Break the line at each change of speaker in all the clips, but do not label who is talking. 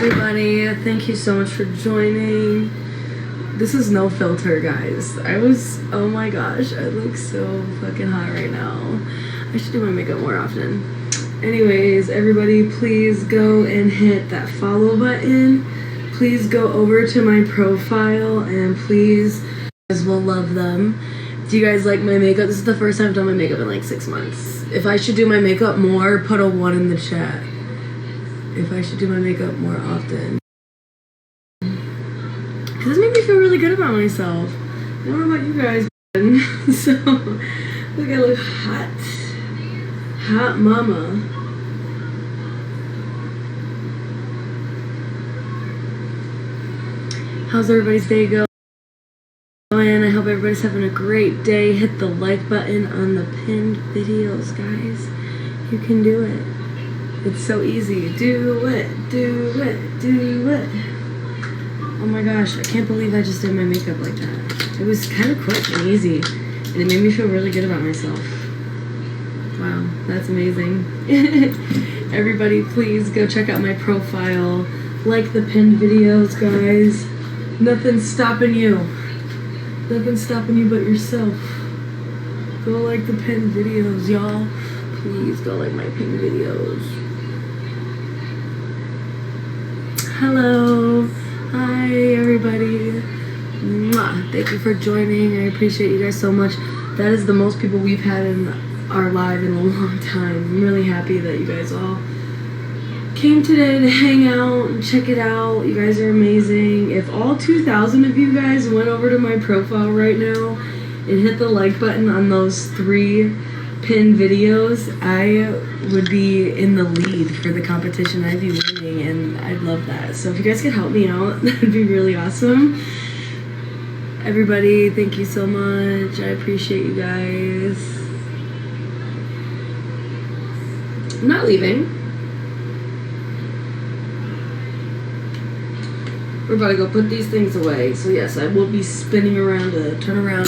everybody. Thank you so much for joining. This is no filter, guys. Oh my gosh, I look so fucking hot right now. I should do my makeup more often. Anyways, everybody, please go and hit that follow button. Please go over to my profile and please, you guys will love them. Do you guys like my makeup? This is the first time I've done my makeup in like 6 months. If I should do my makeup more, put a 1 in the chat. If I should do my makeup more often. Because this made me feel really good about myself. I don't know about you guys. So, look, I look hot. Hot mama. How's everybody's day going? I hope everybody's having a great day. Hit the like button on the pinned videos, guys. You can do it. It's so easy. Do it, do it, do it. Oh my gosh, I can't believe I just did my makeup like that. It was kind of quick and easy, and it made me feel really good about myself. Wow, that's amazing. Everybody, please go check out my profile. Like the pinned videos, guys. Nothing's stopping you. Nothing's stopping you but yourself. Go like the pinned videos, y'all. Please go like my pinned videos. Hello. Hi, everybody. Mwah. Thank you for joining. I appreciate you guys so much. That is the most people we've had in our live in a long time. I'm really happy that you guys all came today to hang out and check it out. You guys are amazing. If all 2,000 of you guys went over to my profile right now and hit the like button on those 3 pinned videos, I would be in the lead for the competition. I'd be winning, and I'd love that. So if you guys could help me out, that would be really awesome. Everybody, thank you so much. I appreciate you guys. I'm not leaving. We're about to go put these things away. So yes, I will be spinning around to turn around.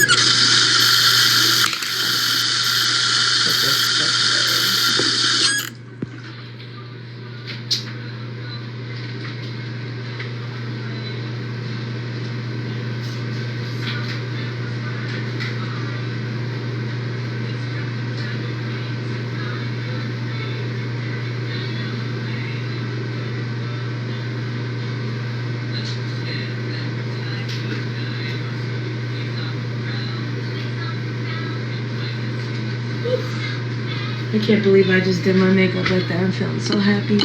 I can't believe I just did my makeup like that. I'm feeling so happy.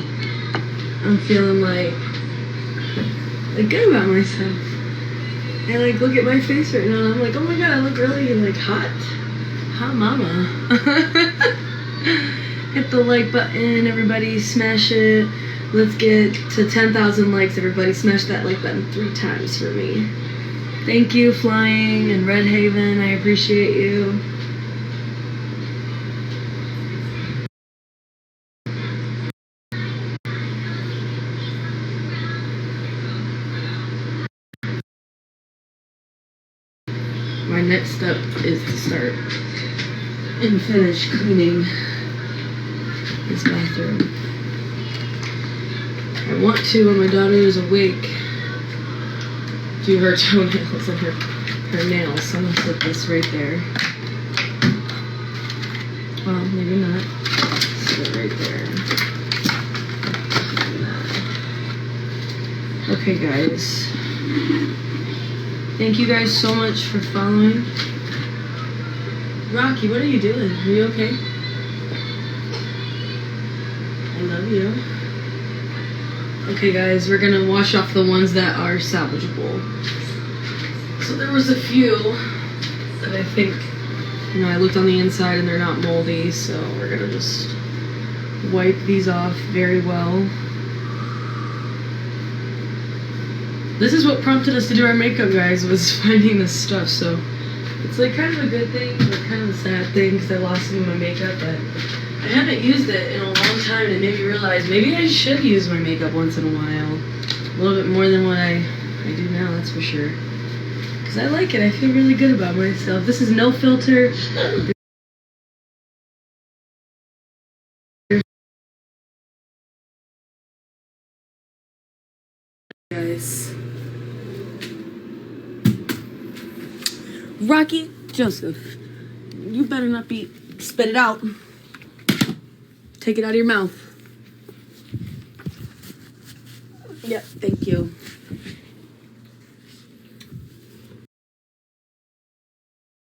I'm feeling like good about myself. I like look at my face right now and I'm like, oh my god, I look really like hot. Hot mama. Hit the like button, everybody, smash it. Let's get to 10,000 likes, everybody. Smash that like button 3 times for me. Thank you, Flying and Red Haven. I appreciate you. My next step is to start and finish cleaning this bathroom. I want to, when my daughter is awake, do her toenails and her nails. So I'm gonna put this right there. Well, maybe not. Put it right there. Okay, guys. Thank you guys so much for following. Rocky, what are you doing? Are you okay? I love you. Okay, guys, we're gonna wash off the ones that are salvageable. So there was a few that I think, I looked on the inside and they're not moldy, so we're gonna just wipe these off very well. This is what prompted us to do our makeup, guys, was finding this stuff, so it's like kind of a good thing, but kind of a sad thing, because I lost some of my makeup, but I haven't used it in a long time, and it made me realize maybe I should use my makeup once in a while. A little bit more than what I do now, that's for sure. Because I like it, I feel really good about myself. This is no filter. this. Rocky Joseph, you better not be. Spit it out. Take it out of your mouth. Yep, thank you.